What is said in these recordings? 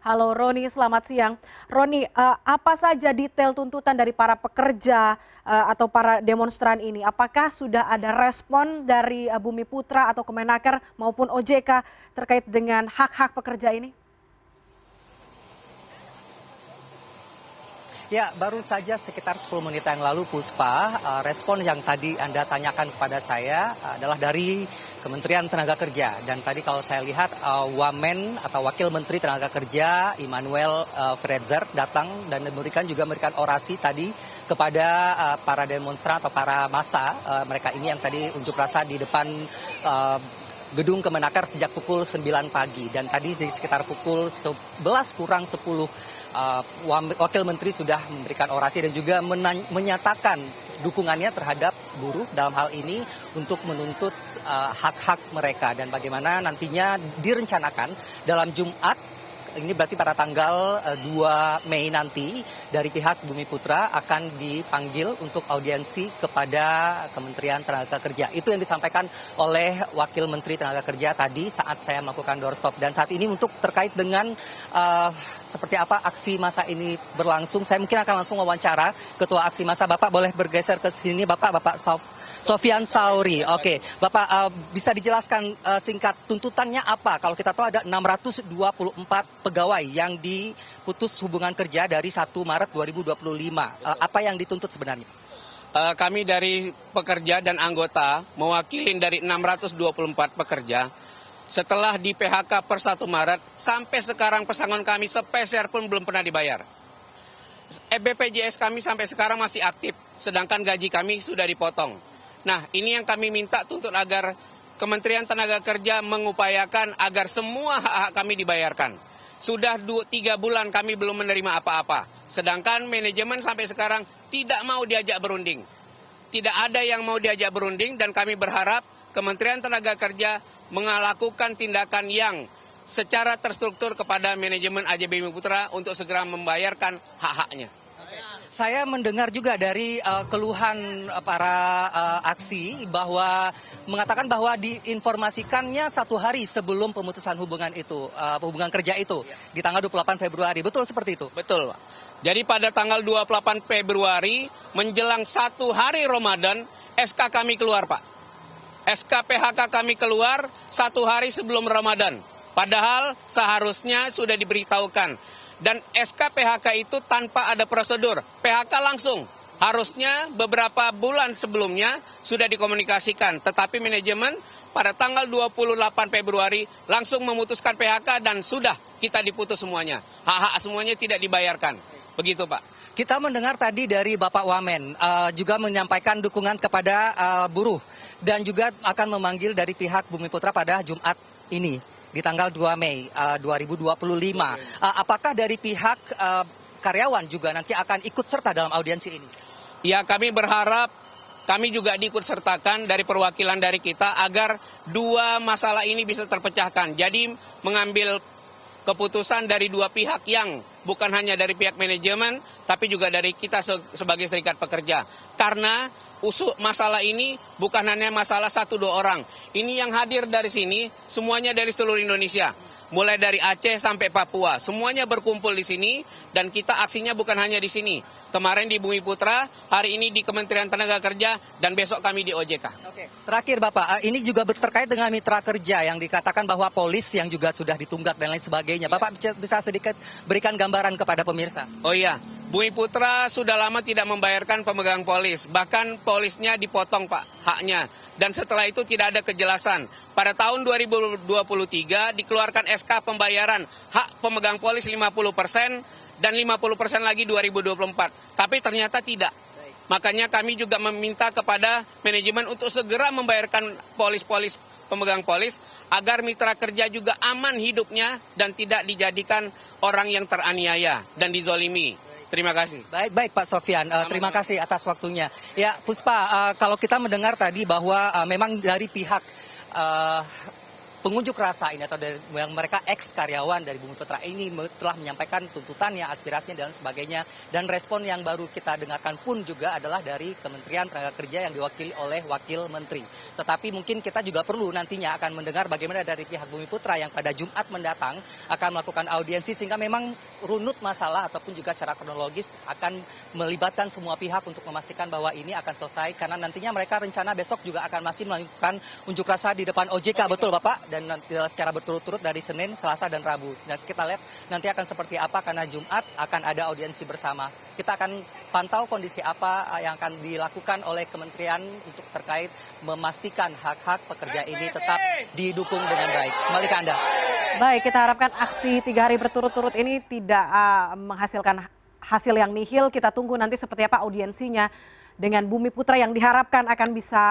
Halo Roni, selamat siang. Roni, apa saja detail tuntutan dari para pekerja atau para demonstran ini? Apakah sudah ada respon dari Bumi Putra atau Kemenaker maupun OJK terkait dengan hak-hak pekerja ini? Ya, baru saja sekitar 10 menit yang lalu, Puspa, respon yang tadi Anda tanyakan kepada saya adalah dari Kementerian Tenaga Kerja. Dan tadi kalau saya lihat, Wamen atau Wakil Menteri Tenaga Kerja, Immanuel Fredzer, datang dan memberikan orasi tadi kepada para demonstran atau para massa mereka ini yang tadi unjuk rasa di depan gedung Kemenaker sejak pukul 9 pagi. Dan tadi di sekitar pukul 11 kurang 10 Wakil Menteri sudah memberikan orasi dan juga menyatakan dukungannya terhadap buruh dalam hal ini untuk menuntut hak-hak mereka dan bagaimana nantinya direncanakan dalam Jumat. Ini berarti pada tanggal 2 Mei nanti dari pihak Bumi Putra akan dipanggil untuk audiensi kepada Kementerian Tenaga Kerja. Itu yang disampaikan oleh Wakil Menteri Tenaga Kerja tadi saat saya melakukan doorstop. Dan saat ini untuk terkait dengan seperti apa aksi massa ini berlangsung, saya mungkin akan langsung wawancara Ketua Aksi Massa. Bapak boleh bergeser ke sini, Bapak Sofyan Sauri. Oke, Bapak bisa dijelaskan singkat tuntutannya apa? Kalau kita tahu ada 624 pegawai yang diputus hubungan kerja dari 1 Maret 2025. Apa yang dituntut sebenarnya? Kami dari pekerja dan anggota mewakili dari 624 pekerja. Setelah di PHK per 1 Maret, sampai sekarang pesangon kami sepeser pun belum pernah dibayar. BPJS kami sampai sekarang masih aktif, sedangkan gaji kami sudah dipotong. Nah, ini yang kami minta tuntut agar Kementerian Tenaga Kerja mengupayakan agar semua hak-hak kami dibayarkan. Sudah 3 bulan kami belum menerima apa-apa. Sedangkan manajemen sampai sekarang tidak mau diajak berunding. Tidak ada yang mau diajak berunding dan kami berharap Kementerian Tenaga Kerja melakukan tindakan yang secara terstruktur kepada manajemen AJB Bumi Putra untuk segera membayarkan hak-haknya. Saya mendengar juga dari keluhan para aksi bahwa mengatakan bahwa diinformasikannya 1 hari sebelum pemutusan hubungan kerja itu di tanggal 28 Februari. Betul seperti itu? Betul, Pak. Jadi pada tanggal 28 Februari menjelang 1 hari Ramadan, SK kami keluar, Pak. SK PHK kami keluar 1 hari sebelum Ramadan. Padahal seharusnya sudah diberitahukan. Dan SK PHK itu tanpa ada prosedur, PHK langsung. Harusnya beberapa bulan sebelumnya sudah dikomunikasikan, tetapi manajemen pada tanggal 28 Februari langsung memutuskan PHK dan sudah kita diputus semuanya. Hak-hak semuanya tidak dibayarkan. Begitu, Pak. Kita mendengar tadi dari Bapak Wamen juga menyampaikan dukungan kepada buruh dan juga akan memanggil dari pihak Bumi Putra pada Jumat ini di tanggal 2 Mei 2025. Apakah dari pihak karyawan juga nanti akan ikut serta dalam audiensi ini? Ya, kami berharap kami juga diikut sertakan dari perwakilan dari kita agar 2 masalah ini bisa terpecahkan. Jadi mengambil keputusan dari 2 pihak yang bukan hanya dari pihak manajemen, tapi juga dari kita sebagai serikat pekerja. Karena masalah ini bukan hanya masalah 1-2 orang. Ini yang hadir dari sini, semuanya dari seluruh Indonesia. Mulai dari Aceh sampai Papua, semuanya berkumpul di sini dan kita aksinya bukan hanya di sini. Kemarin di Bumi Putra, hari ini di Kementerian Tenaga Kerja dan besok kami di OJK. Oke. Terakhir Bapak, ini juga terkait dengan mitra kerja yang dikatakan bahwa polis yang juga sudah ditunggak dan lain sebagainya. Bapak bisa sedikit berikan gambaran kepada pemirsa? Oh iya, Bumi Putra sudah lama tidak membayarkan pemegang polis. Bahkan polisnya dipotong, Pak, haknya. Dan setelah itu tidak ada kejelasan. Pada tahun 2023 dikeluarkan SK pembayaran hak pemegang polis 50% dan 50% lagi 2024. Tapi ternyata tidak. Makanya kami juga meminta kepada manajemen untuk segera membayarkan polis-polis pemegang polis agar mitra kerja juga aman hidupnya dan tidak dijadikan orang yang teraniaya dan dizolimi. Terima kasih. Baik Pak Sofyan, terima kasih atas waktunya. Ya Puspa, kalau kita mendengar tadi bahwa memang dari pihak pengunjuk rasa ini atau dari yang mereka ex karyawan dari Bumi Putra ini telah menyampaikan tuntutannya, aspirasinya dan sebagainya. Dan respon yang baru kita dengarkan pun juga adalah dari Kementerian Tenaga Kerja yang diwakili oleh Wakil Menteri. Tetapi mungkin kita juga perlu nantinya akan mendengar bagaimana dari pihak Bumi Putra yang pada Jumat mendatang akan melakukan audiensi sehingga memang runut masalah ataupun juga secara kronologis akan melibatkan semua pihak untuk memastikan bahwa ini akan selesai. Karena nantinya mereka rencana besok juga akan masih melakukan unjuk rasa di depan OJK, betul Bapak? Dan nanti secara berturut-turut dari Senin, Selasa, dan Rabu. Nah, kita lihat nanti akan seperti apa karena Jumat akan ada audiensi bersama. Kita akan pantau kondisi apa yang akan dilakukan oleh kementerian untuk terkait memastikan hak-hak pekerja ini tetap didukung dengan baik. Kembali ke Anda. Baik, kita harapkan aksi 3 hari berturut-turut ini tidak menghasilkan hasil yang nihil. Kita tunggu nanti seperti apa audiensinya dengan Bumi Putra yang diharapkan akan bisa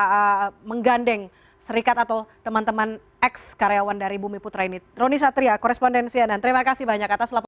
menggandeng serikat atau teman-teman ex karyawan dari Bumi Putra ini. Roni Satria, korespondensi CNN. Terima kasih banyak atas laporan.